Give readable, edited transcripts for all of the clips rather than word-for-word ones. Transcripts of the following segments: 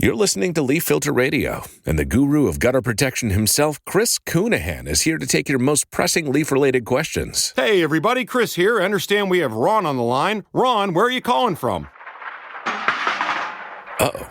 You're listening to Leaf Filter Radio, and the guru of gutter protection himself, Chris Coonahan, is here to take your most pressing leaf-related questions. Hey, everybody, Chris here. I understand we have Ron on the line. Ron, where are you calling from? Uh-oh.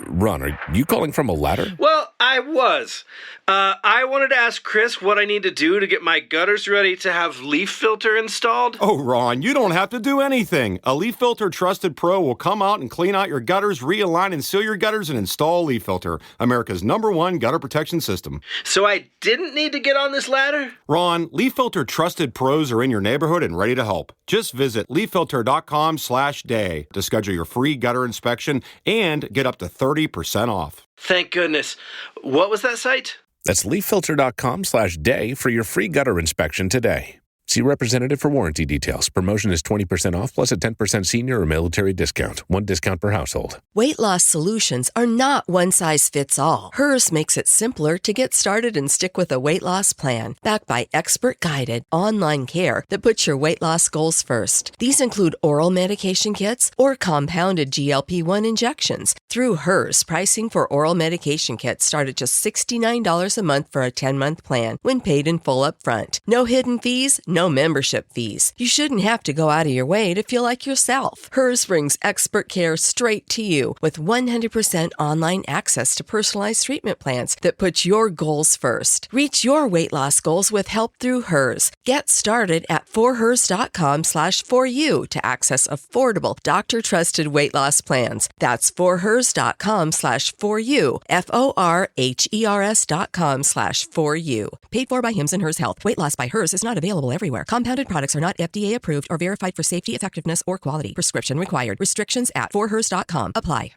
Ron, are you calling from a ladder? Well, I was. I wanted to ask Chris what I need to do to get my gutters ready to have leaf filter installed. Oh, Ron, you don't have to do anything. A Leaf Filter Trusted Pro will come out and clean out your gutters, realign and seal your gutters, and install Leaf Filter, America's #1 gutter protection system. So I didn't need to get on this ladder? Ron, Leaf Filter Trusted Pros are in your neighborhood and ready to help. Just visit leaffilter.com/day to schedule your free gutter inspection and get up to 30% off. Thank goodness. What was that site? That's leaffilter.com/day for your free gutter inspection today. See representative for warranty details. Promotion is 20% off plus a 10% senior or military discount. One discount per household. Weight loss solutions are not one size fits all. Hers makes it simpler to get started and stick with a weight loss plan, backed by expert-guided online care that puts your weight loss goals first. These include oral medication kits or compounded GLP-1 injections. Through Hers, pricing for oral medication kits start at just $69 a month for a 10-month plan when paid in full upfront. No hidden fees, no membership fees. You shouldn't have to go out of your way to feel like yourself. Hers brings expert care straight to you with 100% online access to personalized treatment plans that put your goals first. Reach your weight loss goals with help through Hers. Get started at forhers.com/4u to access affordable, doctor-trusted weight loss plans. That's forhers.com/4u, forhers.com/4u. Paid for by Hims and Hers Health. Weight loss by Hers is not available everywhere. Compounded products are not FDA approved or verified for safety, effectiveness, or quality. Prescription required. Restrictions at forhers.com apply.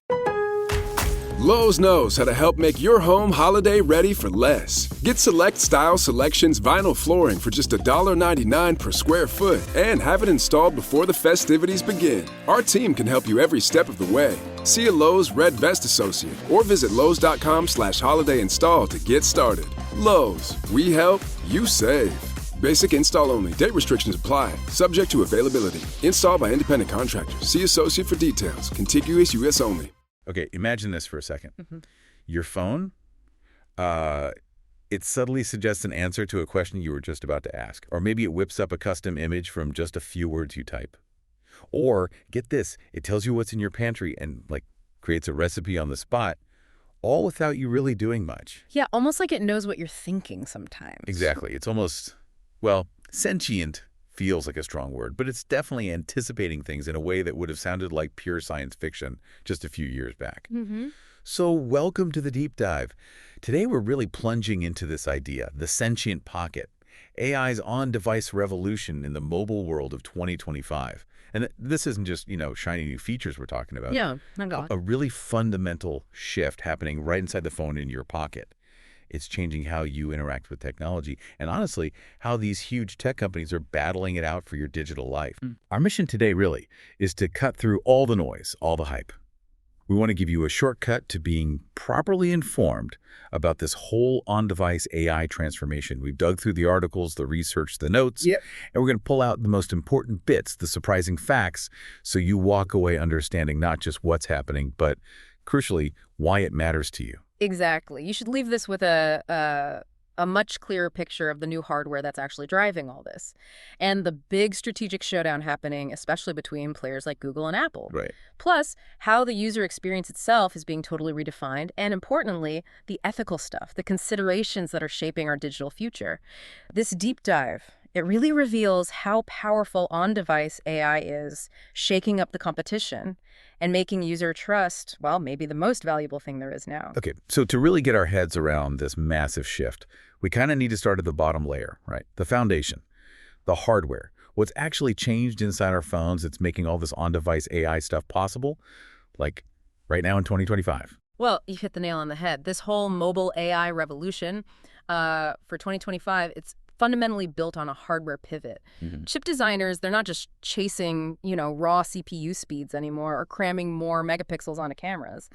Lowe's knows how to help make your home holiday ready for less. Get Select Style Selections vinyl flooring for just $1.99 per square foot and have it installed before the festivities begin. Our team can help you every step of the way. See a Lowe's Red Vest associate or visit lowes.com/holiday install to get started. Lowe's, we help, you save. Basic install only. Date restrictions apply. Subject to availability. Installed by independent contractors. See associate for details. Contiguous U.S. only. Okay, imagine this for a second. Your phone, it subtly suggests an answer to a question you were just about to ask. Or maybe it whips up a custom image from just a few words you type. Or, get this, it tells you what's in your pantry and, creates a recipe on the spot, all without you really doing much. Yeah, almost like it knows what you're thinking sometimes. Exactly. It's almost... Well, sentient feels like a strong word, but it's definitely anticipating things in a way that would have sounded like pure science fiction just a few years back. So welcome to the deep dive. Today we're really plunging into this idea, the sentient pocket, AI's on-device revolution in the mobile world of 2025. And this isn't just, shiny new features we're talking about. Yeah, my God. A really fundamental shift happening right inside the phone in your pocket. It's changing how you interact with technology and, honestly, how these huge tech companies are battling it out for your digital life. Our mission today, really, is to cut through all the noise, all the hype. We want to give you a shortcut to being properly informed about this whole on-device AI transformation. We've dug through the articles, the research, the notes, and we're going to pull out the most important bits, the surprising facts, so you walk away understanding not just what's happening, but, crucially, why it matters to you. Exactly. You should leave this with a much clearer picture of the new hardware that's actually driving all this. And the big strategic showdown happening, especially between players like Google and Apple. Right. Plus, how the user experience itself is being totally redefined. And importantly, the ethical stuff, the considerations that are shaping our digital future. This deep dive, it really reveals how powerful on-device AI is, shaking up the competition and making user trust, well, maybe the most valuable thing there is now. Okay, so to really get our heads around this massive shift, we kind of need to start at the bottom layer, right? The foundation, the hardware, what's actually changed inside our phones that's making all this on-device AI stuff possible, like right now in 2025. Well, you hit the nail on the head. This whole mobile AI revolution for 2025, it's fundamentally built on a hardware pivot. Chip designers, they're not just chasing, raw CPU speeds anymore or cramming more megapixels onto cameras.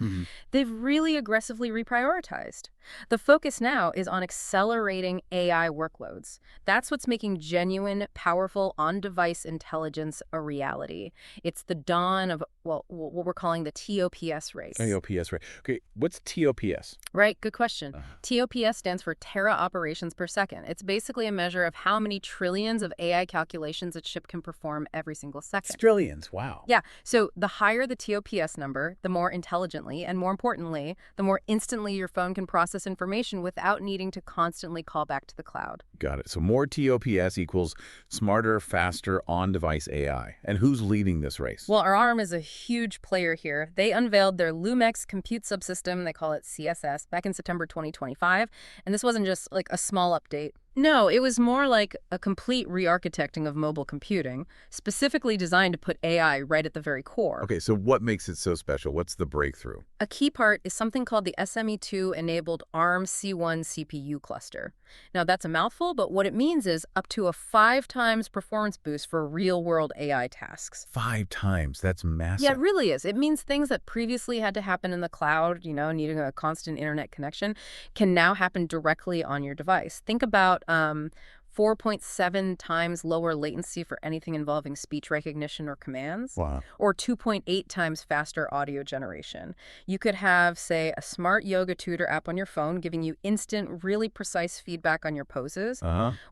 They've really aggressively reprioritized. The focus now is on accelerating AI workloads. That's what's making genuine, powerful, on-device intelligence a reality. It's the dawn of, what we're calling the TOPS race. TOPS race. Okay, what's TOPS? Right, good question. TOPS stands for tera operations per second. It's basically a measure of how many trillions of AI calculations a chip can perform every single second. Trillions, wow. Yeah, so the higher the TOPS number, the more intelligently, and more importantly, the more instantly your phone can process information without needing to constantly call back to the cloud. Got it. So more TOPS equals smarter, faster, on-device AI. And who's leading this race? Well, our ARM is a huge player here. They unveiled their Lumex compute subsystem, they call it CSS, back in September 2025. And this wasn't just like a small update. No, it was more like a complete re-architecting of mobile computing, specifically designed to put AI right at the very core. Okay, so what makes it so special? What's the breakthrough? A key part is something called the SME2-enabled ARM C1 CPU cluster. Now, that's a mouthful, but what it means is up to a 5 times performance boost for real-world AI tasks. 5 times? That's massive. Yeah, it really is. It means things that previously had to happen in the cloud, needing a constant internet connection, can now happen directly on your device. Think about 4.7 times lower latency for anything involving speech recognition or commands. Wow. Or 2.8 times faster audio generation. You could have, say, a smart yoga tutor app on your phone giving you instant, really precise feedback on your poses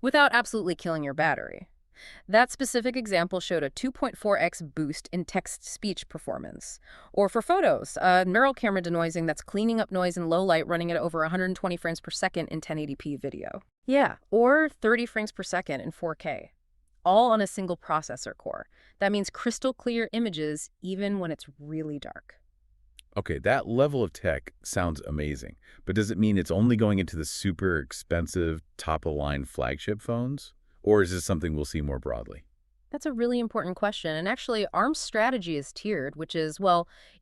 without absolutely killing your battery. That specific example showed a 2.4x boost in text-speech performance. Or for photos, neural camera denoising that's cleaning up noise in low light running at over 120 frames per second in 1080p video. Yeah, or 30 frames per second in 4K. All on a single processor core. That means crystal clear images even when it's really dark. Okay, that level of tech sounds amazing. But does it mean it's only going into the super expensive, top-of-the-line flagship phones? Or is this something we'll see more broadly? That's a really important question. And actually, ARM's strategy is tiered, which is,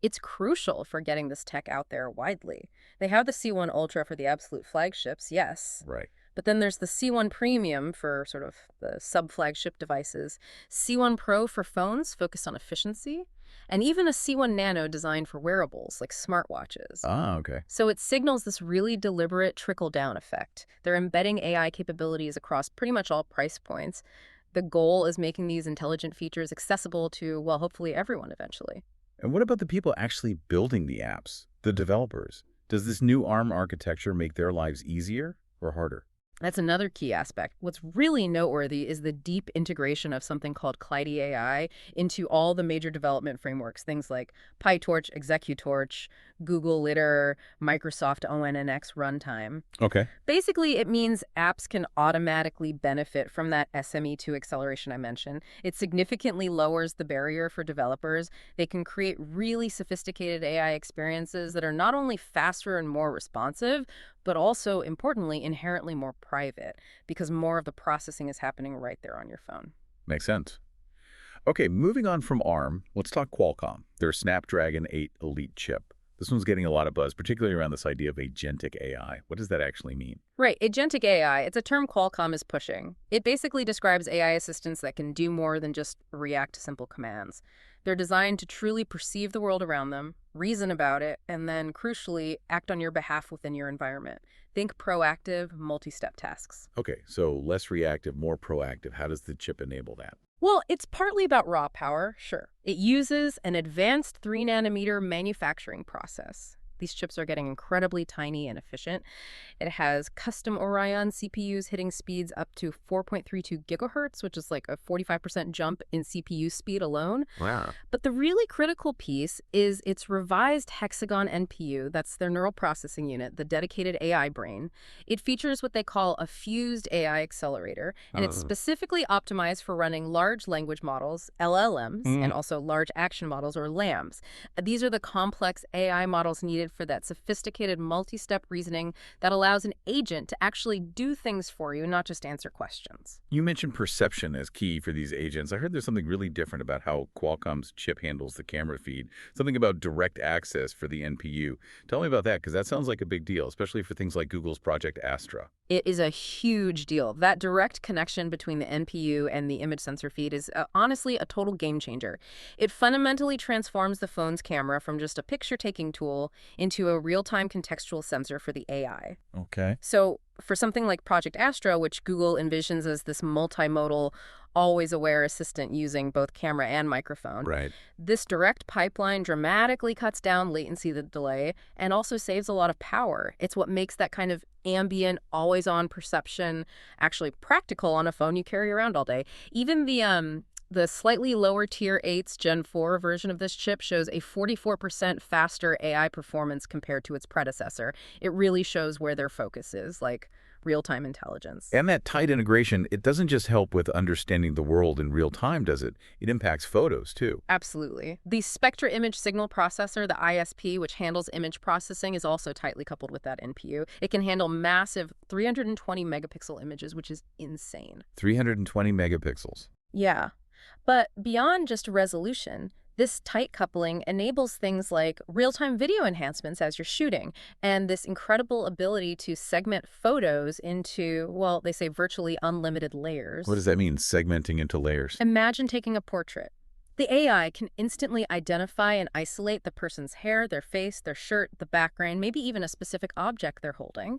it's crucial for getting this tech out there widely. They have the C1 Ultra for the absolute flagships, yes. Right. But then there's the C1 Premium for sort of the sub-flagship devices, C1 Pro for phones focused on efficiency, and even a C1 Nano designed for wearables like smartwatches. Ah, okay. So it signals this really deliberate trickle-down effect. They're embedding AI capabilities across pretty much all price points. The goal is making these intelligent features accessible to, hopefully everyone eventually. And what about the people actually building the apps, the developers? Does this new ARM architecture make their lives easier or harder? That's another key aspect. What's really noteworthy is the deep integration of something called cloud-AI into all the major development frameworks, things like PyTorch, Executorch, Google Litter, Microsoft ONNX runtime. Okay. Basically, it means apps can automatically benefit from that SME2 acceleration I mentioned. It significantly lowers the barrier for developers. They can create really sophisticated AI experiences that are not only faster and more responsive, but also, importantly, inherently more private, because more of the processing is happening right there on your phone. Makes sense. Okay, moving on from ARM, let's talk Qualcomm, their Snapdragon 8 Elite chip. This one's getting a lot of buzz, particularly around this idea of agentic AI. What does that actually mean? Right. Agentic AI, it's a term Qualcomm is pushing. It basically describes AI assistants that can do more than just react to simple commands. They're designed to truly perceive the world around them, reason about it, and then, crucially, act on your behalf within your environment. Think proactive, multi-step tasks. Okay, so less reactive, more proactive. How does the chip enable that? Well, it's partly about raw power, sure. It uses an advanced 3-nanometer manufacturing process. These chips are getting incredibly tiny and efficient. It has custom Orion CPUs hitting speeds up to 4.32 gigahertz, which is like a 45% jump in CPU speed alone. Wow. But the really critical piece is its revised Hexagon NPU. That's their neural processing unit, the dedicated AI brain. It features what they call a fused AI accelerator, and it's specifically optimized for running large language models, LLMs, and also large action models, or LAMs. These are the complex AI models needed designed for that sophisticated multi-step reasoning that allows an agent to actually do things for you, not just answer questions. You mentioned perception as key for these agents. I heard there's something really different about how Qualcomm's chip handles the camera feed, something about direct access for the NPU. Tell me about that, because that sounds like a big deal, especially for things like Google's Project Astra. It is a huge deal. That direct connection between the NPU and the image sensor feed is honestly a total game changer. It fundamentally transforms the phone's camera from just a picture-taking tool into a real-time contextual sensor for the AI. Okay. So for something like Project Astra, which Google envisions as this multimodal, always-aware assistant using both camera and microphone, Right. this direct pipeline dramatically cuts down latency, the delay, and also saves a lot of power. It's what makes that kind of ambient, always-on perception actually practical on a phone you carry around all day. Even the slightly lower tier 8's Gen 4 version of this chip shows a 44% faster AI performance compared to its predecessor. It really shows where their focus is, like real-time intelligence. And that tight integration, it doesn't just help with understanding the world in real time, does it? It impacts photos, too. Absolutely. The Spectra Image Signal Processor, the ISP, which handles image processing, is also tightly coupled with that NPU. It can handle massive 320 megapixel images, which is insane. 320 megapixels. Yeah. But beyond just resolution, this tight coupling enables things like real-time video enhancements as you're shooting, and this incredible ability to segment photos into, well, they say virtually unlimited layers. What does that mean, segmenting into layers? Imagine taking a portrait. The AI can instantly identify and isolate the person's hair, their face, their shirt, the background, maybe even a specific object they're holding,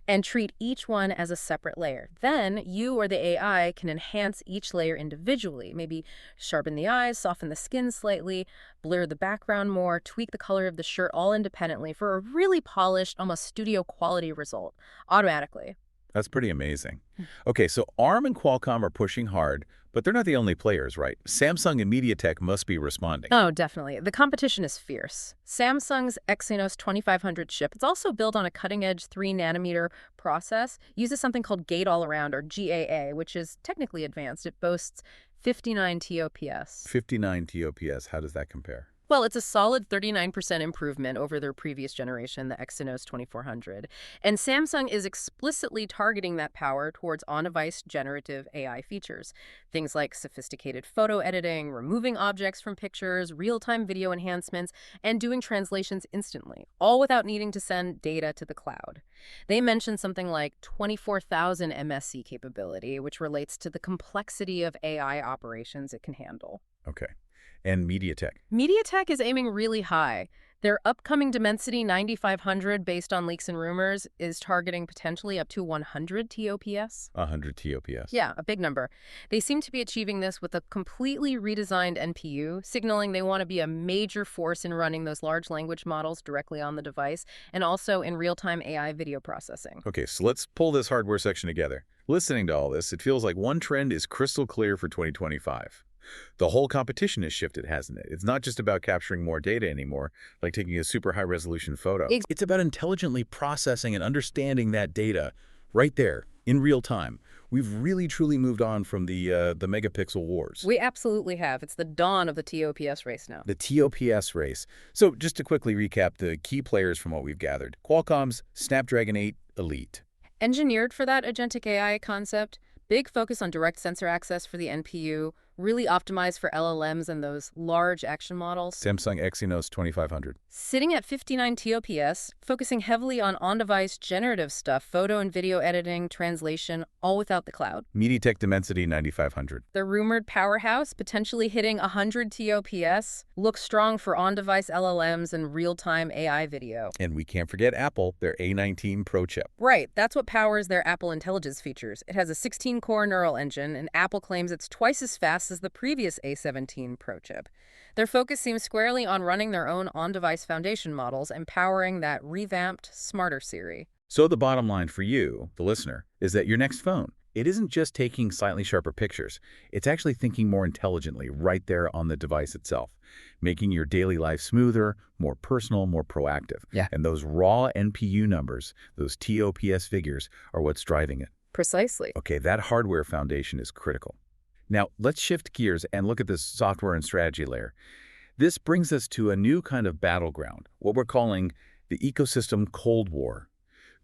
and treat each one as a separate layer. Then you or the AI can enhance each layer individually, maybe sharpen the eyes, soften the skin slightly, blur the background more, tweak the color of the shirt all independently for a really polished, almost studio quality result, automatically. That's pretty amazing. Okay, so ARM and Qualcomm are pushing hard, but they're not the only players, right? Samsung and MediaTek must be responding. Oh, definitely. The competition is fierce. Samsung's Exynos 2500 chip, it's also built on a cutting-edge 3-nanometer process, uses something called gate-all-around, or GAA, which is technically advanced. It boasts 59 TOPS. 59 TOPS, how does that compare? Well, it's a solid 39% improvement over their previous generation, the Exynos 2400. And Samsung is explicitly targeting that power towards on-device generative AI features. Things like sophisticated photo editing, removing objects from pictures, real-time video enhancements, and doing translations instantly, all without needing to send data to the cloud. They mentioned something like 24,000 MSC capability, which relates to the complexity of AI operations it can handle. Okay. And MediaTek? MediaTek is aiming really high. Their upcoming Dimensity 9500, based on leaks and rumors, is targeting potentially up to 100 TOPS. 100 TOPS. Yeah, a big number. They seem to be achieving this with a completely redesigned NPU, signaling they want to be a major force in running those large language models directly on the device, and also in real-time AI video processing. Okay, so let's pull this hardware section together. Listening to all this, it feels like one trend is crystal clear for 2025. The whole competition has shifted, hasn't it? It's not just about capturing more data anymore, like taking a super high-resolution photo. It's about intelligently processing and understanding that data right there, in real time. We've really, truly moved on from the megapixel wars. We absolutely have. It's the dawn of the TOPS race now. The TOPS race. So just to quickly recap the key players from what we've gathered. Qualcomm's Snapdragon 8 Elite. Engineered for that agentic AI concept, big focus on direct sensor access for the NPU, really optimized for LLMs and those large action models. Samsung Exynos 2500. Sitting at 59 TOPS, focusing heavily on on-device generative stuff, photo and video editing, translation, all without the cloud. MediaTek Dimensity 9500. The rumored powerhouse, potentially hitting 100 TOPS, looks strong for on-device LLMs and real-time AI video. And we can't forget Apple, their A19 Pro chip. Right, that's what powers their Apple Intelligence features. It has a 16-core neural engine, and Apple claims it's twice as fast as the previous A17 Pro chip. Their focus seems squarely on running their own on-device foundation models and powering that revamped, smarter Siri. So the bottom line for you, the listener, is that your next phone, it isn't just taking slightly sharper pictures. It's actually thinking more intelligently right there on the device itself, making your daily life smoother, more personal, more proactive. Yeah. And those raw NPU numbers, those TOPS figures, are what's driving it. Precisely. Okay, that hardware foundation is critical. Now, let's shift gears and look at this software and strategy layer. This brings us to a new kind of battleground, what we're calling the ecosystem Cold War.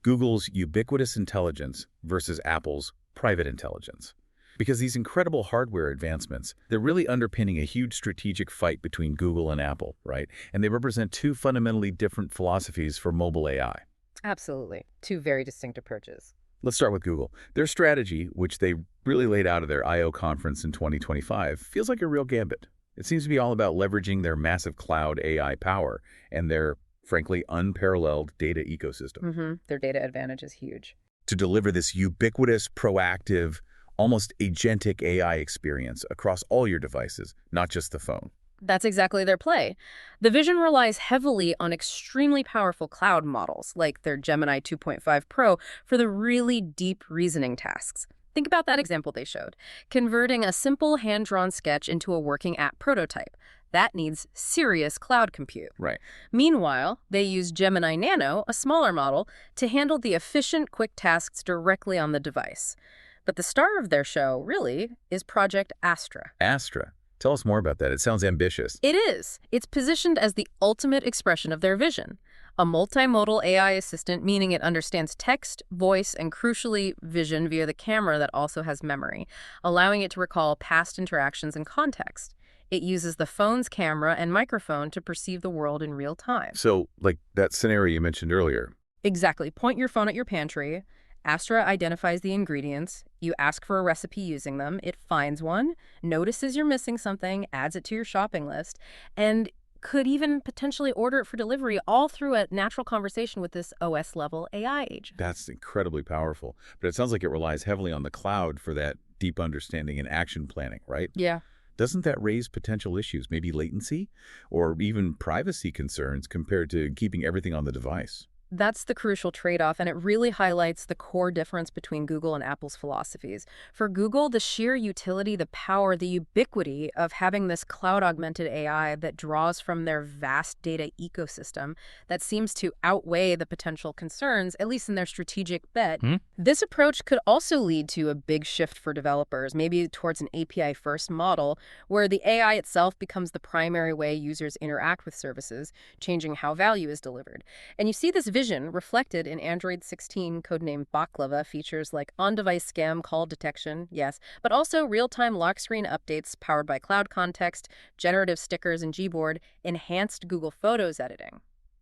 Google's ubiquitous intelligence versus Apple's private intelligence. Because these incredible hardware advancements, they're really underpinning a huge strategic fight between Google and Apple, right? And they represent two fundamentally different philosophies for mobile AI. Absolutely. Two very distinct approaches. Let's start with Google. Their strategy, which they really laid out at their I/O conference in 2025, feels like a real gambit. It seems to be all about leveraging their massive cloud AI power and their, frankly, unparalleled data ecosystem. Their data advantage is huge. To deliver this ubiquitous, proactive, almost agentic AI experience across all your devices, not just the phone. That's exactly their play. The vision relies heavily on extremely powerful cloud models, like their Gemini 2.5 Pro, for the really deep reasoning tasks. Think about that example they showed, converting a simple hand-drawn sketch into a working app prototype. That needs serious cloud compute. Right. Meanwhile, they use Gemini Nano, a smaller model, to handle the efficient, quick tasks directly on the device. But the star of their show, really, is Project Astra. Astra. Tell us more about that. It sounds ambitious. It is. It's positioned as the ultimate expression of their vision. A multimodal AI assistant, meaning it understands text, voice, and crucially, vision via the camera that also has memory, allowing it to recall past interactions and context. It uses the phone's camera and microphone to perceive the world in real time. So, like that scenario you mentioned earlier. Exactly. Point your phone at your pantry. Astra identifies the ingredients. You ask for a recipe using them. It finds one, notices you're missing something, adds it to your shopping list, and could even potentially order it for delivery all through a natural conversation with this OS-level AI agent. That's incredibly powerful. But it sounds like it relies heavily on the cloud for that deep understanding and action planning, right? Yeah. Doesn't that raise potential issues, maybe latency or even privacy concerns compared to keeping everything on the device? That's the crucial trade-off, and it really highlights the core difference between Google and Apple's philosophies. For Google, the sheer utility, the power, the ubiquity of having this cloud-augmented AI that draws from their vast data ecosystem that seems to outweigh the potential concerns, at least in their strategic bet. This approach could also lead to a big shift for developers, maybe towards an API-first model, where the AI itself becomes the primary way users interact with services, changing how value is delivered. And you see this vision reflected in Android 16 codenamed Baklava features like on-device scam call detection, yes, but also real-time lock screen updates powered by cloud context, generative stickers and Gboard, enhanced Google Photos editing.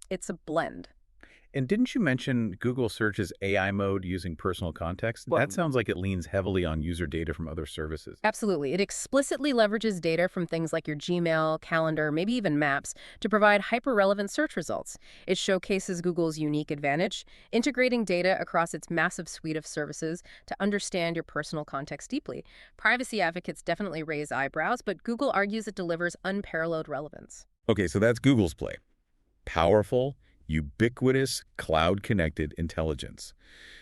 It's a blend. And didn't you mention Google Search's AI mode using personal context? Well, that sounds like it leans heavily on user data from other services. Absolutely. It explicitly leverages data from things like your Gmail, calendar, maybe even Maps to provide hyper-relevant search results. It showcases Google's unique advantage, integrating data across its massive suite of services to understand your personal context deeply. Privacy advocates definitely raise eyebrows, but Google argues it delivers unparalleled relevance. Okay, so that's Google's play. Powerful, ubiquitous, cloud-connected intelligence.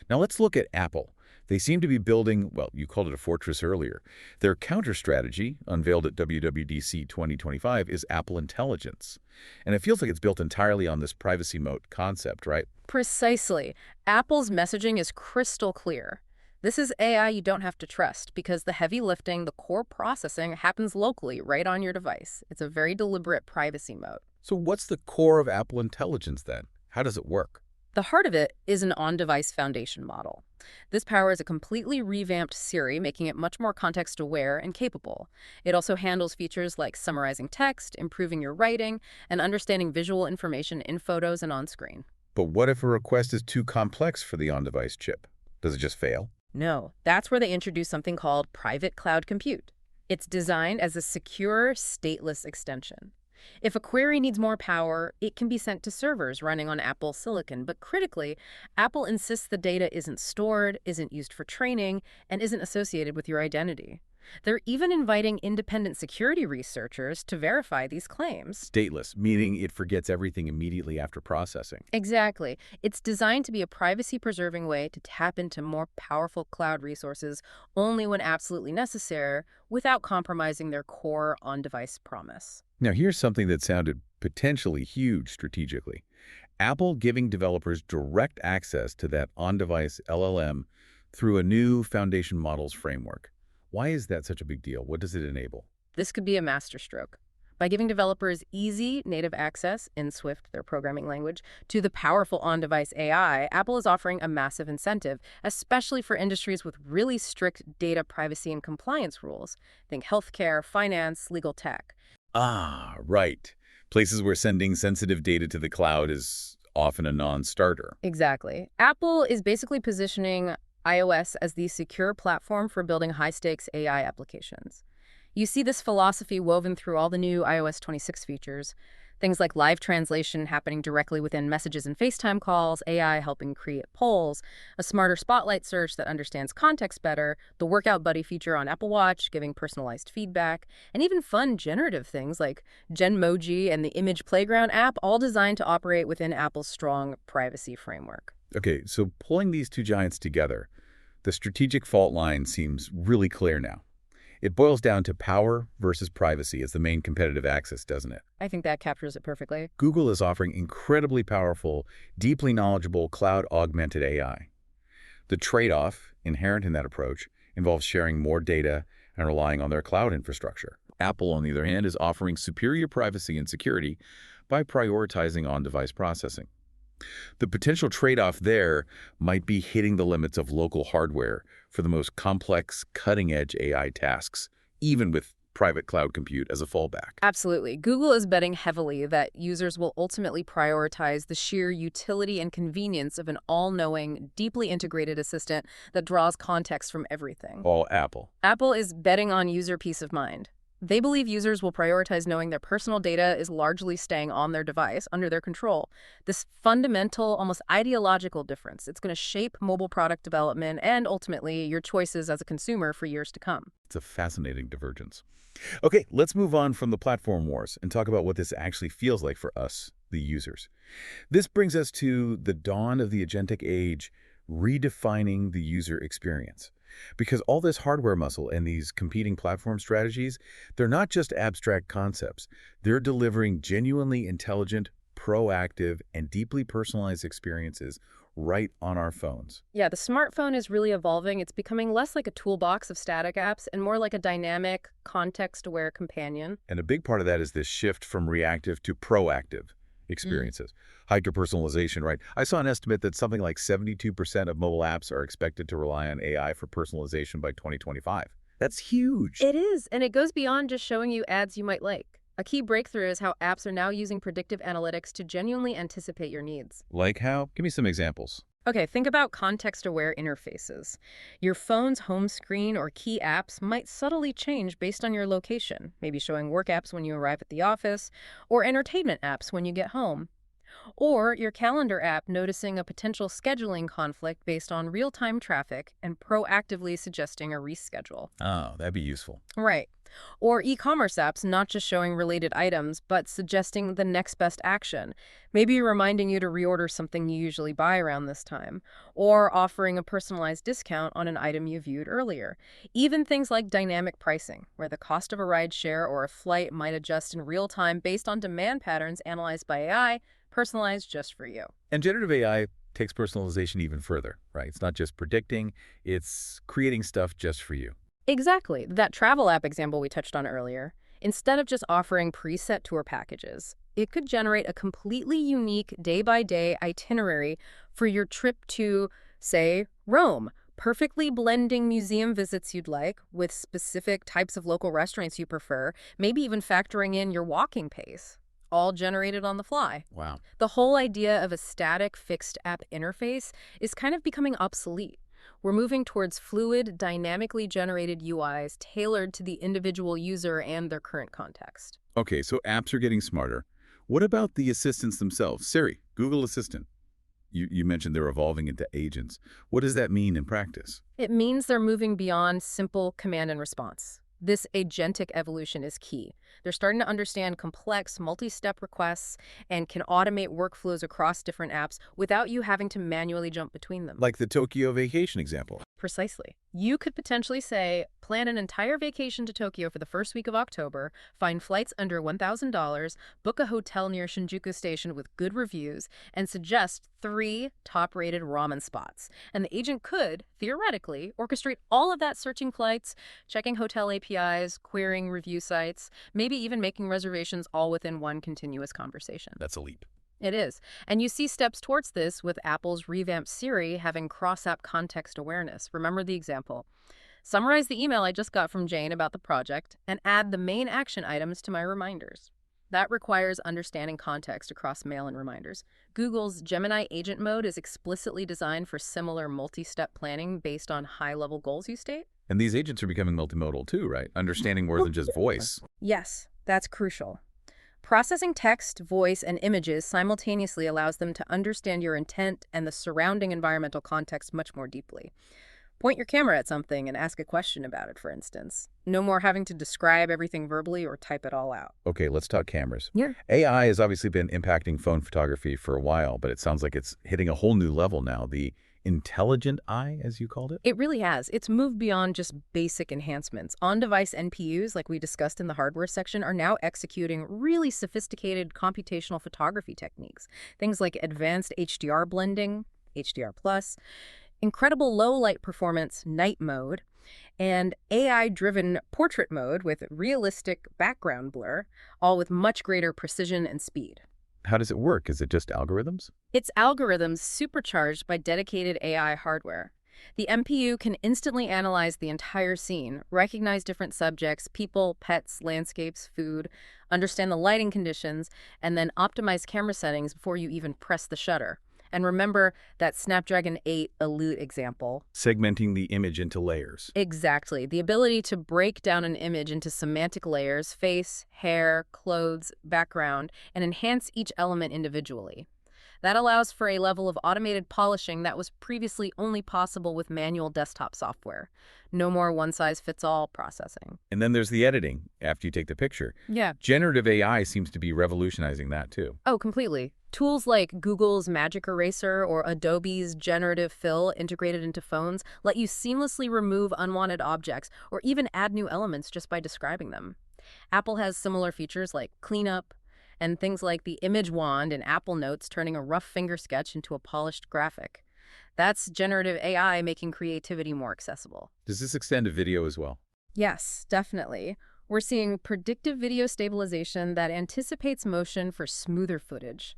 Now let's look at Apple. They seem to be building, well, you called it a fortress earlier. Their counter-strategy, unveiled at WWDC 2025, is Apple Intelligence. And it feels like it's built entirely on this privacy moat concept, right? Precisely. Apple's messaging is crystal clear. This is AI you don't have to trust because the heavy lifting, the core processing happens locally right on your device. It's a very deliberate privacy mode. So what's the core of Apple Intelligence then? How does it work? The heart of it is an on-device foundation model. This powers a completely revamped Siri, making it much more context-aware and capable. It also handles features like summarizing text, improving your writing, and understanding visual information in photos and on-screen. But what if a request is too complex for the on-device chip? Does it just fail? No, that's where they introduce something called private cloud compute. It's designed as a secure, stateless extension. If a query needs more power, it can be sent to servers running on Apple Silicon. But critically, Apple insists the data isn't stored, isn't used for training, and isn't associated with your identity. They're even inviting independent security researchers to verify these claims. Stateless, meaning it forgets everything immediately after processing. Exactly. It's designed to be a privacy-preserving way to tap into more powerful cloud resources only when absolutely necessary, without compromising their core on-device promise. Now, here's something that sounded potentially huge strategically. Apple giving developers direct access to that on-device LLM through a new foundation models framework. Why is that such a big deal? What does it enable? This could be a masterstroke. By giving developers easy native access in Swift, their programming language, to the powerful on-device AI, Apple is offering a massive incentive, especially for industries with really strict data privacy and compliance rules. Think healthcare, finance, legal tech. Ah, right. Places where sending sensitive data to the cloud is often a non-starter. Exactly. Apple is basically positioning iOS as the secure platform for building high-stakes AI applications. You see this philosophy woven through all the new iOS 26 features. Things like live translation happening directly within messages and FaceTime calls, AI helping create polls, a smarter spotlight search that understands context better, the Workout Buddy feature on Apple Watch giving personalized feedback, and even fun generative things like Genmoji and the Image Playground app, all designed to operate within Apple's strong privacy framework. Okay, so pulling these two giants together, the strategic fault line seems really clear now. It boils down to power versus privacy as the main competitive axis, doesn't it? I think that captures it perfectly. Google is offering incredibly powerful, deeply knowledgeable cloud-augmented AI. The trade-off inherent in that approach involves sharing more data and relying on their cloud infrastructure. Apple, on the other hand, is offering superior privacy and security by prioritizing on-device processing. The potential trade-off there might be hitting the limits of local hardware for the most complex, cutting-edge AI tasks, even with private cloud compute as a fallback. Absolutely. Google is betting heavily that users will ultimately prioritize the sheer utility and convenience of an all-knowing, deeply integrated assistant that draws context from everything. All Apple. Apple is betting on user peace of mind. They believe users will prioritize knowing their personal data is largely staying on their device, under their control. This fundamental, almost ideological difference, it's going to shape mobile product development and ultimately your choices as a consumer for years to come. It's a fascinating divergence. Okay, let's move on from the platform wars and talk about what this actually feels like for us, the users. This brings us to the dawn of the agentic age, redefining the user experience. Because all this hardware muscle and these competing platform strategies, they're not just abstract concepts. They're delivering genuinely intelligent, proactive, and deeply personalized experiences right on our phones. Yeah, the smartphone is really evolving. It's becoming less like a toolbox of static apps and more like a dynamic, context-aware companion. And a big part of that is this shift from reactive to proactive experiences. Hyper-personalization, right? I saw an estimate that something like 72% of mobile apps are expected to rely on AI for personalization by 2025. That's huge. It is, and it goes beyond just showing you ads you might like. A key breakthrough is how apps are now using predictive analytics to genuinely anticipate your needs. Like how? Give me some examples. Okay, think about context-aware interfaces. Your phone's home screen or key apps might subtly change based on your location, maybe showing work apps when you arrive at the office, or entertainment apps when you get home. Or your calendar app noticing a potential scheduling conflict based on real-time traffic and proactively suggesting a reschedule. Oh, that'd be useful. Right. Or e-commerce apps not just showing related items, but suggesting the next best action. Maybe reminding you to reorder something you usually buy around this time, or offering a personalized discount on an item you viewed earlier. Even things like dynamic pricing, where the cost of a ride share or a flight might adjust in real time based on demand patterns analyzed by AI, personalized just for you. And generative AI takes personalization even further, right? It's not just predicting, it's creating stuff just for you. Exactly. That travel app example we touched on earlier, instead of just offering preset tour packages, it could generate a completely unique day-by-day itinerary for your trip to, say, Rome, perfectly blending museum visits you'd like with specific types of local restaurants you prefer, maybe even factoring in your walking pace. All generated on the fly. Wow. The whole idea of a static, fixed app interface is kind of becoming obsolete. We're moving towards fluid, dynamically generated UIs tailored to the individual user and their current context. Okay, so apps are getting smarter. What about the assistants themselves? Siri, Google Assistant. You mentioned they're evolving into agents. What does that mean in practice? It means they're moving beyond simple command and response. This agentic evolution is key. They're starting to understand complex multi-step requests and can automate workflows across different apps without you having to manually jump between them. Like the Tokyo vacation example. Precisely. You could potentially say, plan an entire vacation to Tokyo for the first week of October, find flights under $1,000, book a hotel near Shinjuku Station with good reviews, and suggest 3 top-rated ramen spots. And the agent could, theoretically, orchestrate all of that searching flights, checking hotel APIs, querying review sites, maybe maybe even making reservations all within one continuous conversation. That's a leap. It is. And you see steps towards this with Apple's revamped Siri having cross-app context awareness. Remember the example. Summarize the email I just got from Jane about the project and add the main action items to my reminders. That requires understanding context across mail and reminders. Google's Gemini Agent Mode is explicitly designed for similar multi-step planning based on high-level goals you state. And these agents are becoming multimodal too, right? Understanding more than just voice. Yes, that's crucial. Processing text, voice, and images simultaneously allows them to understand your intent and the surrounding environmental context much more deeply. Point your camera at something and ask a question about it, for instance. No more having to describe everything verbally or type it all out. Okay, let's talk cameras. Yeah. AI has obviously been impacting phone photography for a while, but it sounds like it's hitting a whole new level now. The intelligent eye, as you called it? It really has. It's moved beyond just basic enhancements. On-device NPUs, like we discussed in the hardware section, are now executing really sophisticated computational photography techniques. Things like advanced HDR blending, HDR+, incredible low-light performance night mode, and AI-driven portrait mode with realistic background blur, all with much greater precision and speed. How does it work? Is it just algorithms? It's algorithms supercharged by dedicated AI hardware. The NPU can instantly analyze the entire scene, recognize different subjects, people, pets, landscapes, food, understand the lighting conditions, and then optimize camera settings before you even press the shutter. And remember that Snapdragon 8 Elite example. Segmenting the image into layers. Exactly. The ability to break down an image into semantic layers, face, hair, clothes, background, and enhance each element individually. That allows for a level of automated polishing that was previously only possible with manual desktop software. No more one-size-fits-all processing. And then there's the editing after you take the picture. Yeah. Generative AI seems to be revolutionizing that too. Oh, completely. Tools like Google's Magic Eraser or Adobe's Generative Fill integrated into phones let you seamlessly remove unwanted objects or even add new elements just by describing them. Apple has similar features like cleanup and things like the image wand in Apple Notes turning a rough finger sketch into a polished graphic. That's generative AI making creativity more accessible. Does this extend to video as well? Yes, definitely. We're seeing predictive video stabilization that anticipates motion for smoother footage.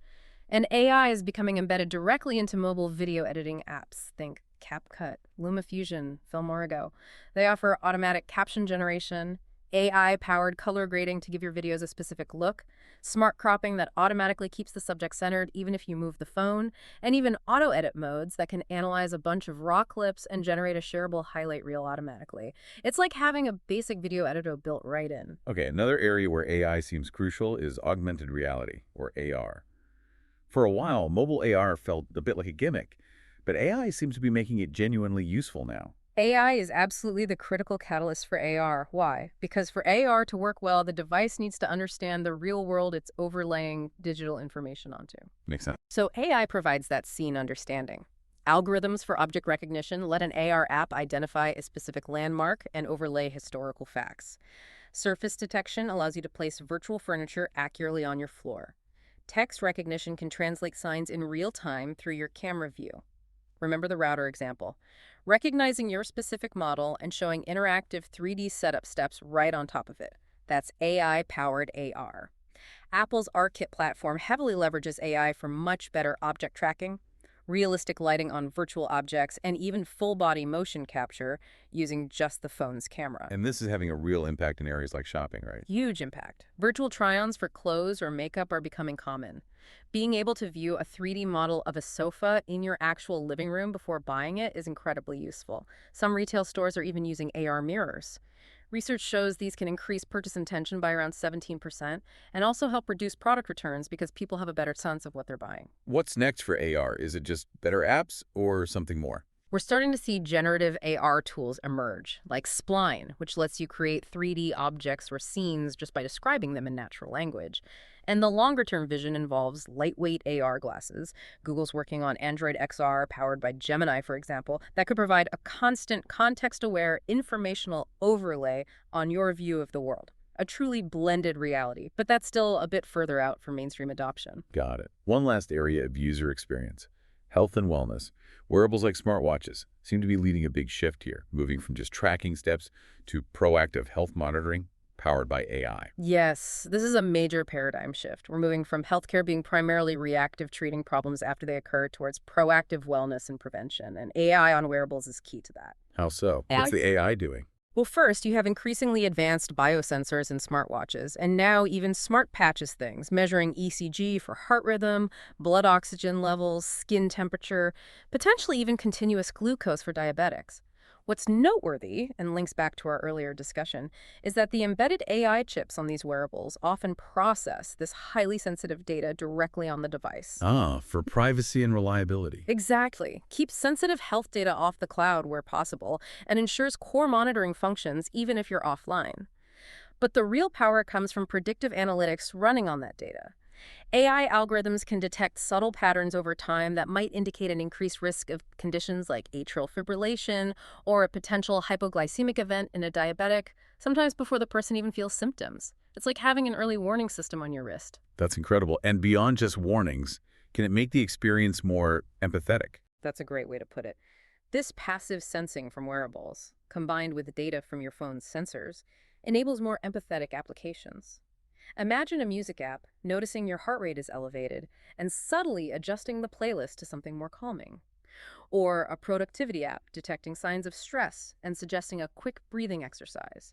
And AI is becoming embedded directly into mobile video editing apps. Think CapCut, LumaFusion, Filmora. They offer automatic caption generation, AI-powered color grading to give your videos a specific look, smart cropping that automatically keeps the subject centered even if you move the phone, and even auto-edit modes that can analyze a bunch of raw clips and generate a shareable highlight reel automatically. It's like having a basic video editor built right in. Okay, another area where AI seems crucial is augmented reality, or AR. For a while, mobile AR felt a bit like a gimmick, but AI seems to be making it genuinely useful now. AI is absolutely the critical catalyst for AR. Why? Because for AR to work well, the device needs to understand the real world it's overlaying digital information onto. Makes sense. So AI provides that scene understanding. Algorithms for object recognition let an AR app identify a specific landmark and overlay historical facts. Surface detection allows you to place virtual furniture accurately on your floor. Text recognition can translate signs in real time through your camera view. Remember the router example. Recognizing your specific model and showing interactive 3D setup steps right on top of it. That's AI-powered AR. Apple's ARKit platform heavily leverages AI for much better object tracking, realistic lighting on virtual objects, and even full-body motion capture using just the phone's camera. And this is having a real impact in areas like shopping, right? Huge impact. Virtual try-ons for clothes or makeup are becoming common. Being able to view a 3D model of a sofa in your actual living room before buying it is incredibly useful. Some retail stores are even using AR mirrors. Research shows these can increase purchase intention by around 17% and also help reduce product returns because people have a better sense of what they're buying. What's next for AR? Is it just better apps or something more? We're starting to see generative AR tools emerge, like Spline, which lets you create 3D objects or scenes just by describing them in natural language. And the longer-term vision involves lightweight AR glasses. Google's working on Android XR, powered by Gemini, for example, that could provide a constant, context-aware, informational overlay on your view of the world. A truly blended reality, but that's still a bit further out for mainstream adoption. Got it. One last area of user experience. Health and wellness. Wearables like smartwatches seem to be leading a big shift here, moving from just tracking steps to proactive health monitoring. powered by AI. Yes, this is a major paradigm shift. We're moving from healthcare being primarily reactive, treating problems after they occur, towards proactive wellness and prevention. And AI on wearables is key to that. How so? What's the AI doing? Well, first, you have increasingly advanced biosensors in smartwatches, and now even smart patches things, measuring ECG for heart rhythm, blood oxygen levels, skin temperature, potentially even continuous glucose for diabetics. What's noteworthy, and links back to our earlier discussion, is that the embedded AI chips on these wearables often process this highly sensitive data directly on the device. Ah, for privacy and reliability. Exactly. Keeps sensitive health data off the cloud where possible and ensures core monitoring functions even if you're offline. But the real power comes from predictive analytics running on that data. AI algorithms can detect subtle patterns over time that might indicate an increased risk of conditions like atrial fibrillation or a potential hypoglycemic event in a diabetic, sometimes before the person even feels symptoms. It's like having an early warning system on your wrist. That's incredible. And beyond just warnings, can it make the experience more empathetic? That's a great way to put it. This passive sensing from wearables, combined with data from your phone's sensors, enables more empathetic applications. Imagine a music app noticing your heart rate is elevated and subtly adjusting the playlist to something more calming. Or a productivity app detecting signs of stress and suggesting a quick breathing exercise.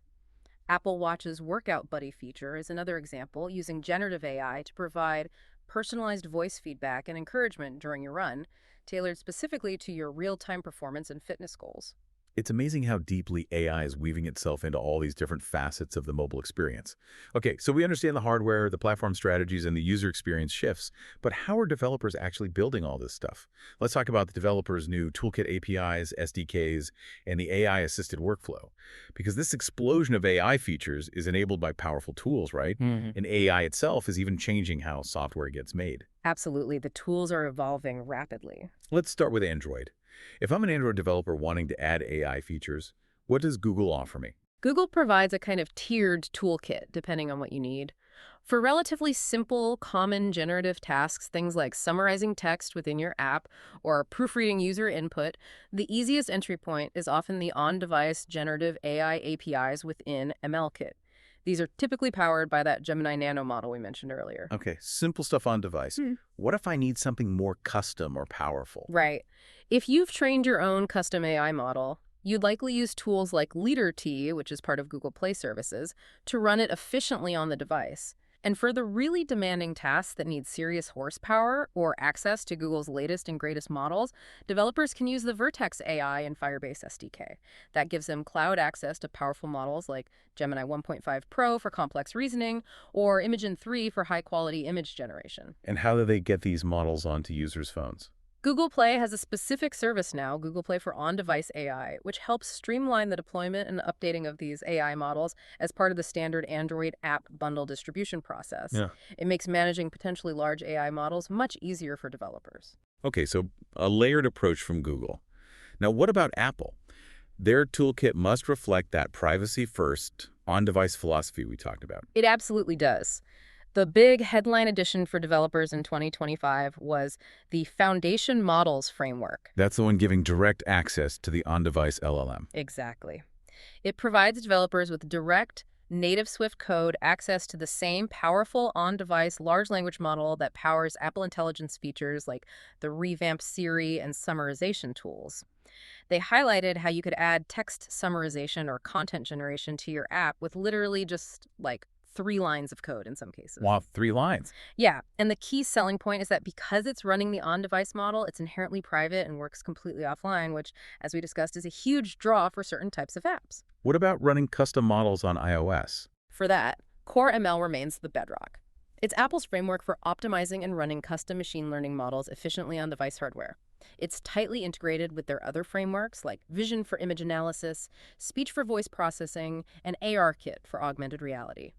Apple Watch's Workout Buddy feature is another example, using generative AI to provide personalized voice feedback and encouragement during your run, tailored specifically to your real-time performance and fitness goals. It's amazing how deeply AI is weaving itself into all these different facets of the mobile experience. Okay, so we understand the hardware, the platform strategies, and the user experience shifts, but how are developers actually building all this stuff? Let's talk about the developers' new toolkit APIs, SDKs, and the AI-assisted workflow. Because this explosion of AI features is enabled by powerful tools, right? And AI itself is even changing how software gets made. Absolutely, the tools are evolving rapidly. Let's start with Android. If I'm an Android developer wanting to add AI features, what does Google offer me? Google provides a kind of tiered toolkit, depending on what you need. For relatively simple, common generative tasks, things like summarizing text within your app or proofreading user input, the easiest entry point is often the on-device generative AI APIs within MLKit. These are typically powered by that Gemini Nano model we mentioned earlier. Okay, simple stuff on device. What if I need something more custom or powerful? Right. If you've trained your own custom AI model, you'd likely use tools like LeaderT, which is part of Google Play services, to run it efficiently on the device. And for the really demanding tasks that need serious horsepower or access to Google's latest and greatest models, developers can use the Vertex AI and Firebase SDK. That gives them cloud access to powerful models like Gemini 1.5 Pro for complex reasoning or Imagen 3 for high-quality image generation. And how do they get these models onto users' phones? Google Play has a specific service now, Google Play for On-Device AI, which helps streamline the deployment and updating of these AI models as part of the standard Android app bundle distribution process. It makes managing potentially large AI models much easier for developers. Okay, so a layered approach from Google. Now, what about Apple? Their toolkit must reflect that privacy-first, on-device philosophy we talked about. It absolutely does. The big headline addition for developers in 2025 was the Foundation Models Framework. That's the one giving direct access to the on-device LLM. Exactly. It provides developers with direct, native Swift code access to the same powerful on-device large language model that powers Apple Intelligence features like the revamped Siri and summarization tools. They highlighted how you could add text summarization or content generation to your app with literally just like 3 lines of code in some cases. Wow, 3 lines. Yeah, and the key selling point is that because it's running the on-device model, it's inherently private and works completely offline, which, as we discussed, is a huge draw for certain types of apps. What about running custom models on iOS? For that, Core ML remains the bedrock. It's Apple's framework for optimizing and running custom machine learning models efficiently on device hardware. It's tightly integrated with their other frameworks like Vision for image analysis, Speech for voice processing, and ARKit for augmented reality.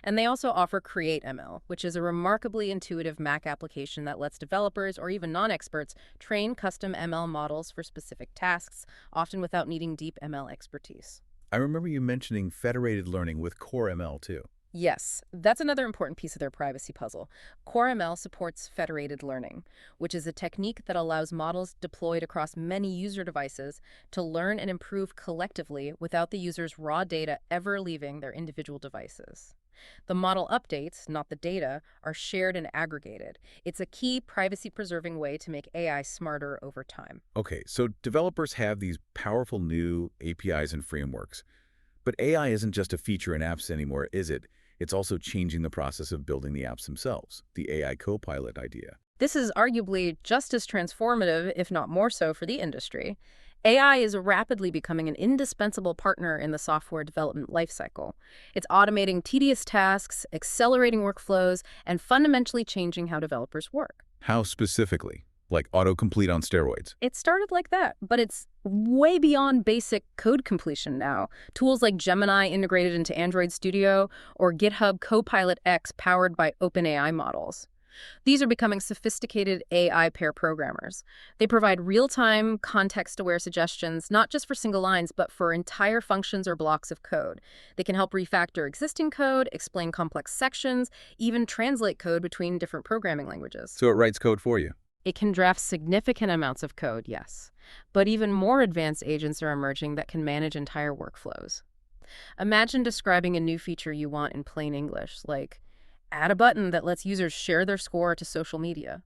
And they also offer Create ML, which is a remarkably intuitive Mac application that lets developers or even non-experts train custom ML models for specific tasks, often without needing deep ML expertise. I remember you mentioning federated learning with Core ML too. Yes, that's another important piece of their privacy puzzle. CoreML supports federated learning, which is a technique that allows models deployed across many user devices to learn and improve collectively without the user's raw data ever leaving their individual devices. The model updates, not the data, are shared and aggregated. It's a key privacy-preserving way to make AI smarter over time. Okay, so developers have these powerful new APIs and frameworks. But AI isn't just a feature in apps anymore, is it? It's also changing the process of building the apps themselves, the AI copilot idea. This is arguably just as transformative, if not more so, for the industry. AI is rapidly becoming an indispensable partner in the software development lifecycle. It's automating tedious tasks, accelerating workflows, and fundamentally changing how developers work. How specifically? Like autocomplete on steroids? It started like that, but it's way beyond basic code completion now. Tools like Gemini integrated into Android Studio or GitHub Copilot X powered by OpenAI models. These are becoming sophisticated AI pair programmers. They provide real-time, context-aware suggestions, not just for single lines, but for entire functions or blocks of code. They can help refactor existing code, explain complex sections, even translate code between different programming languages. So it writes code for you? It can draft significant amounts of code, yes. But even more advanced agents are emerging that can manage entire workflows. Imagine describing a new feature you want in plain English, like add a button that lets users share their score to social media.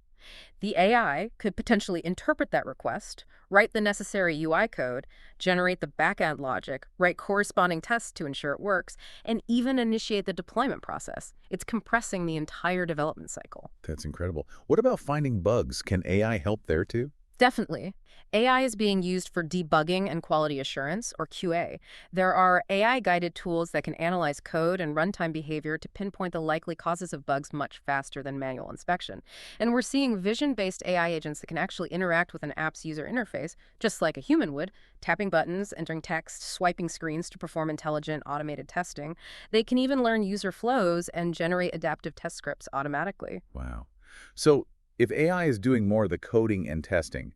The AI could potentially interpret that request, write the necessary UI code, generate the backend logic, write corresponding tests to ensure it works, and even initiate the deployment process. It's compressing the entire development cycle. That's incredible. What about finding bugs? Can AI help there too? Definitely. AI is being used for debugging and quality assurance, or QA. There are AI-guided tools that can analyze code and runtime behavior to pinpoint the likely causes of bugs much faster than manual inspection. And we're seeing vision-based AI agents that can actually interact with an app's user interface, just like a human would, tapping buttons, entering text, swiping screens to perform intelligent, automated testing. They can even learn user flows and generate adaptive test scripts automatically. Wow. So if AI is doing more of the coding and testing,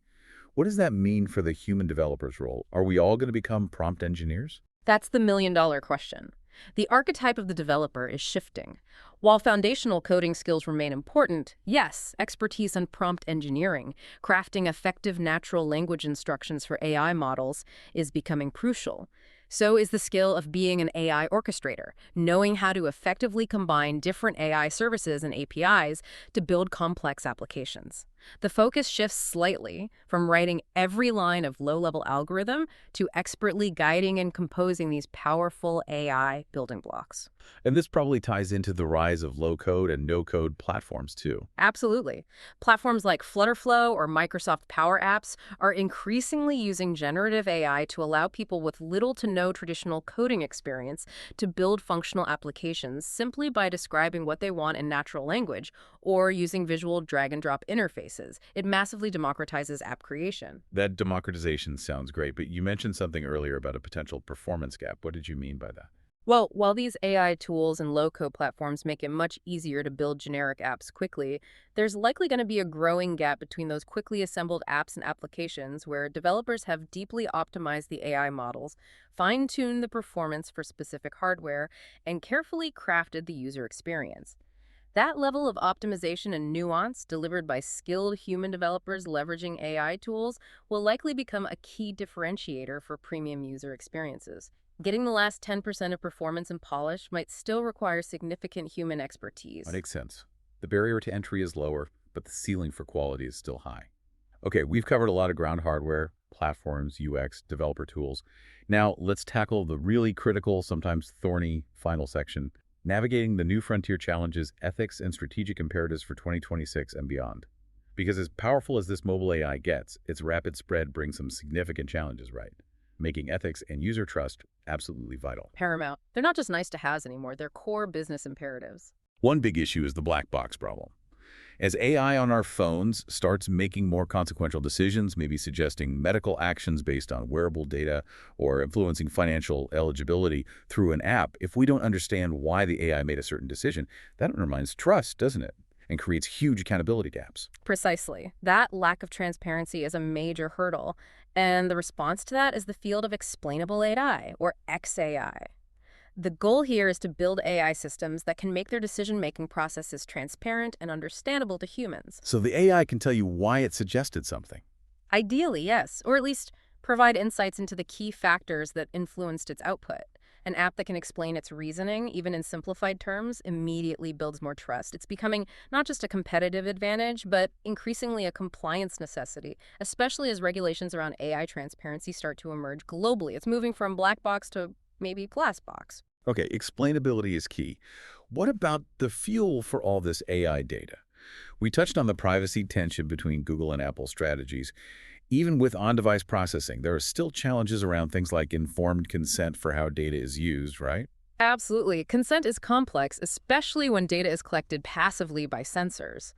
what does that mean for the human developer's role? Are we all going to become prompt engineers? That's the million-dollar question. The archetype of the developer is shifting. While foundational coding skills remain important, yes, expertise in prompt engineering, crafting effective natural language instructions for AI models, is becoming crucial. So is the skill of being an AI orchestrator, knowing how to effectively combine different AI services and APIs to build complex applications. The focus shifts slightly from writing every line of low-level algorithm to expertly guiding and composing these powerful AI building blocks. And this probably ties into the rise of low-code and no-code platforms too. Absolutely. Platforms like Flutterflow or Microsoft Power Apps are increasingly using generative AI to allow people with little to no traditional coding experience to build functional applications simply by describing what they want in natural language or using visual drag-and-drop interfaces. It massively democratizes app creation. That democratization sounds great, but you mentioned something earlier about a potential performance gap. What did you mean by that? Well, while these AI tools and low-code platforms make it much easier to build generic apps quickly, there's likely going to be a growing gap between those quickly assembled apps and applications where developers have deeply optimized the AI models, fine-tuned the performance for specific hardware, and carefully crafted the user experience. That level of optimization and nuance delivered by skilled human developers leveraging AI tools will likely become a key differentiator for premium user experiences. Getting the last 10% of performance and polish might still require significant human expertise. That makes sense. The barrier to entry is lower, but the ceiling for quality is still high. Okay, we've covered a lot of ground hardware, platforms, UX, developer tools. Now let's tackle the really critical, sometimes thorny final section: navigating the new frontier challenges, ethics, and strategic imperatives for 2026 and beyond. Because as powerful as this mobile AI gets, its rapid spread brings some significant challenges, right? Making ethics and user trust absolutely vital. Paramount. They're not just nice to haves anymore, they're core business imperatives. One big issue is the black box problem. As AI on our phones starts making more consequential decisions, maybe suggesting medical actions based on wearable data or influencing financial eligibility through an app, if we don't understand why the AI made a certain decision, that undermines trust, doesn't it? And creates huge accountability gaps. Precisely. That lack of transparency is a major hurdle. And the response to that is the field of explainable AI, or XAI. The goal here is to build AI systems that can make their decision-making processes transparent and understandable to humans. So the AI can tell you why it suggested something. Ideally, yes, or at least provide insights into the key factors that influenced its output. An app that can explain its reasoning, even in simplified terms, immediately builds more trust. It's becoming not just a competitive advantage, but increasingly a compliance necessity, especially as regulations around AI transparency start to emerge globally. It's moving from black box to maybe glass box. Okay, explainability is key. What about the fuel for all this AI data? We touched on the privacy tension between Google and Apple strategies. Even with on-device processing, there are still challenges around things like informed consent for how data is used, right? Absolutely. Consent is complex, especially when data is collected passively by sensors.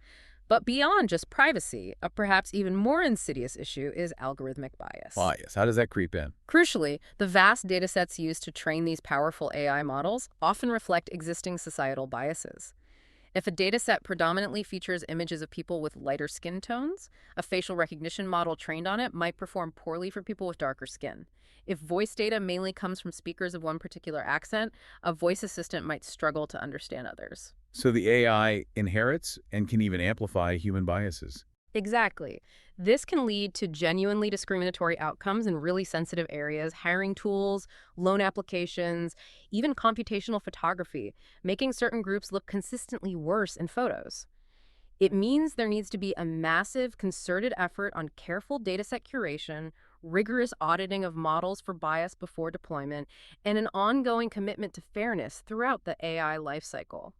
But beyond just privacy, a perhaps even more insidious issue is algorithmic bias. Bias. How does that creep in? Crucially, the vast datasets used to train these powerful AI models often reflect existing societal biases. If a dataset predominantly features images of people with lighter skin tones, a facial recognition model trained on it might perform poorly for people with darker skin. If voice data mainly comes from speakers of one particular accent, a voice assistant might struggle to understand others. So the AI inherits and can even amplify human biases. Exactly. This can lead to genuinely discriminatory outcomes in really sensitive areas, hiring tools, loan applications, even computational photography, making certain groups look consistently worse in photos. It means there needs to be a massive, concerted effort on careful dataset curation, rigorous auditing of models for bias before deployment, and an ongoing commitment to fairness throughout the AI lifecycle.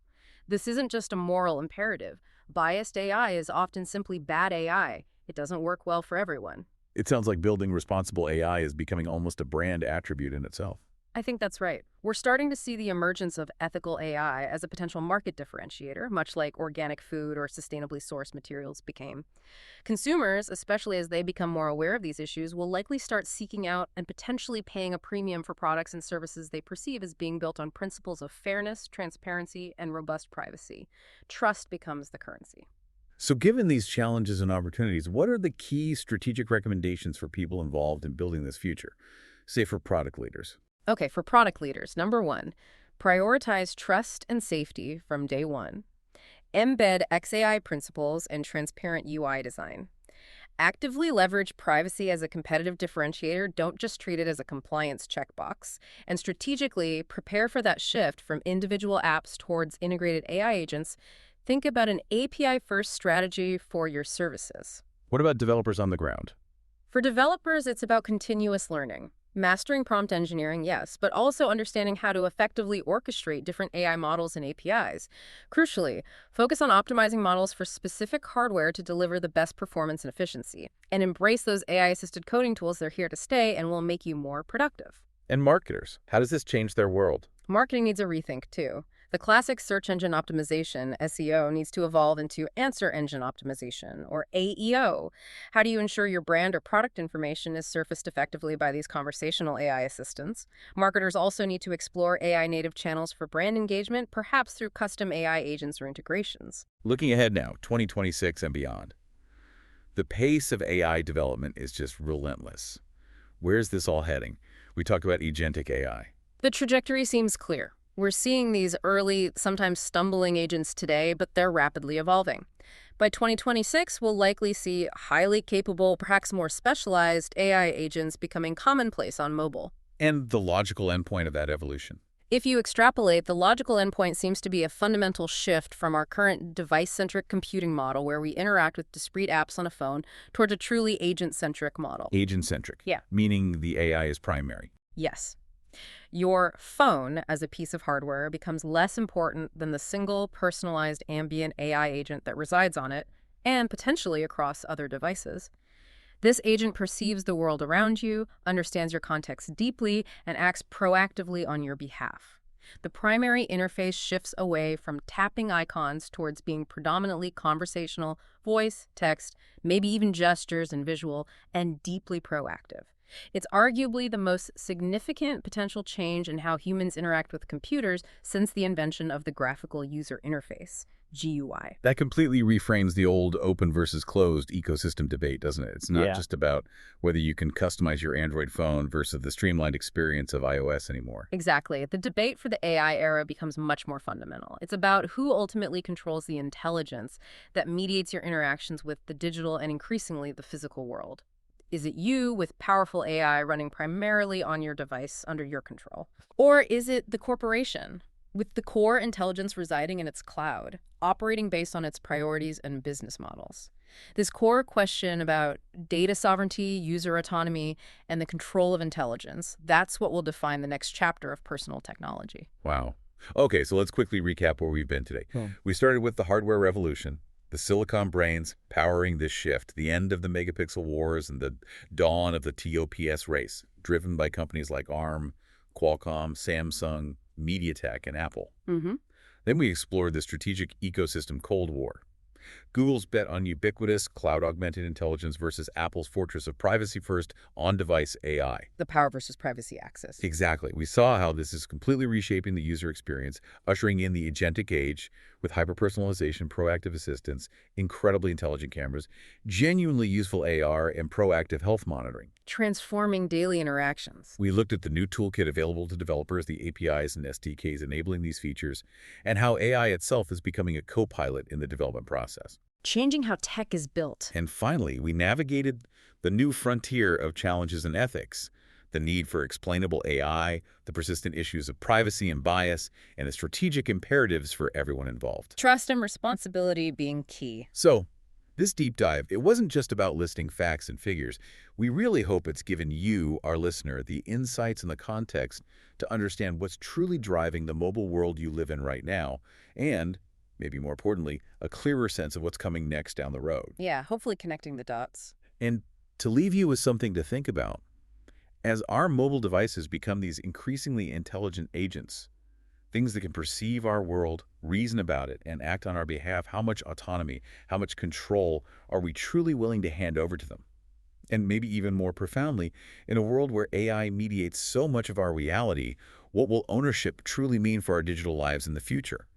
This isn't just a moral imperative. Biased AI is often simply bad AI. It doesn't work well for everyone. It sounds like building responsible AI is becoming almost a brand attribute in itself. I think that's right. We're starting to see the emergence of ethical AI as a potential market differentiator, much like organic food or sustainably sourced materials became. Consumers, especially as they become more aware of these issues, will likely start seeking out and potentially paying a premium for products and services they perceive as being built on principles of fairness, transparency, and robust privacy. Trust becomes the currency. So given these challenges and opportunities, what are the key strategic recommendations for people involved in building this future, say for product leaders? Okay, for product leaders, number one, prioritize trust and safety from day one. Embed XAI principles and transparent UI design. Actively leverage privacy as a competitive differentiator. Don't just treat it as a compliance checkbox. And strategically prepare for that shift from individual apps towards integrated AI agents. Think about an API-first strategy for your services. What about developers on the ground? For developers, it's about continuous learning. Mastering prompt engineering, yes, but also understanding how to effectively orchestrate different AI models and APIs. Crucially, focus on optimizing models for specific hardware to deliver the best performance and efficiency. And embrace those AI-assisted coding tools. They're here to stay and will make you more productive. And marketers, how does this change their world? Marketing needs a rethink, too. The classic search engine optimization, SEO, needs to evolve into answer engine optimization, or AEO. How do you ensure your brand or product information is surfaced effectively by these conversational AI assistants? Marketers also need to explore AI-native channels for brand engagement, perhaps through custom AI agents or integrations. Looking ahead now, 2026 and beyond. The pace of AI development is just relentless. Where's this all heading? We talked about agentic AI. The trajectory seems clear. We're seeing these early, sometimes stumbling agents today, but they're rapidly evolving. By 2026, we'll likely see highly capable, perhaps more specialized AI agents becoming commonplace on mobile. And the logical endpoint of that evolution. If you extrapolate, the logical endpoint seems to be a fundamental shift from our current device-centric computing model where we interact with discrete apps on a phone toward a truly agent-centric model. Agent-centric. Yeah. Meaning the AI is primary. Yes. Your phone as a piece of hardware becomes less important than the single personalized ambient AI agent that resides on it and potentially across other devices. This agent perceives the world around you, understands your context deeply, and acts proactively on your behalf. The primary interface shifts away from tapping icons towards being predominantly conversational, voice, text, maybe even gestures and visual, and deeply proactive. It's arguably the most significant potential change in how humans interact with computers since the invention of the graphical user interface. GUI. That completely reframes the old open versus closed ecosystem debate, doesn't it? It's not just about whether you can customize your Android phone versus the streamlined experience of iOS anymore. Exactly. The debate for the AI era becomes much more fundamental. It's about who ultimately controls the intelligence that mediates your interactions with the digital and increasingly the physical world. Is it you with powerful AI running primarily on your device under your control? Or is it the corporation with the core intelligence residing in its cloud, operating based on its priorities and business models? This core question about data sovereignty, user autonomy, and the control of intelligence, that's what will define the next chapter of personal technology. Wow. Okay, so let's quickly recap where we've been today. We started with the hardware revolution, the silicon brains powering this shift, the end of the megapixel wars and the dawn of the TOPS race, driven by companies like ARM, Qualcomm, Samsung, MediaTek, and Apple. Then we explored the strategic ecosystem Cold War. Google's bet on ubiquitous cloud-augmented intelligence versus Apple's fortress of privacy-first on-device AI. The power versus privacy axis. Exactly. We saw how this is completely reshaping the user experience, ushering in the agentic age with hyper-personalization, proactive assistance, incredibly intelligent cameras, genuinely useful AR, and proactive health monitoring. Transforming daily interactions. We looked at the new toolkit available to developers, the APIs and SDKs enabling these features, and how AI itself is becoming a co-pilot in the development process. Changing how tech is built. And finally, we navigated the new frontier of challenges in ethics, the need for explainable AI, the persistent issues of privacy and bias, and the strategic imperatives for everyone involved. Trust and responsibility being key. So, this deep dive, it wasn't just about listing facts and figures. We really hope it's given you, our listener, the insights and the context to understand what's truly driving the mobile world you live in right now, and, maybe more importantly, a clearer sense of what's coming next down the road. Yeah, hopefully connecting the dots. And to leave you with something to think about, as our mobile devices become these increasingly intelligent agents, things that can perceive our world, reason about it, and act on our behalf, how much autonomy, how much control are we truly willing to hand over to them? And maybe even more profoundly, in a world where AI mediates so much of our reality, what will ownership truly mean for our digital lives in the future?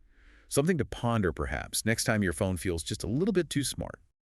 Something to ponder, perhaps, next time your phone feels just a little bit too smart.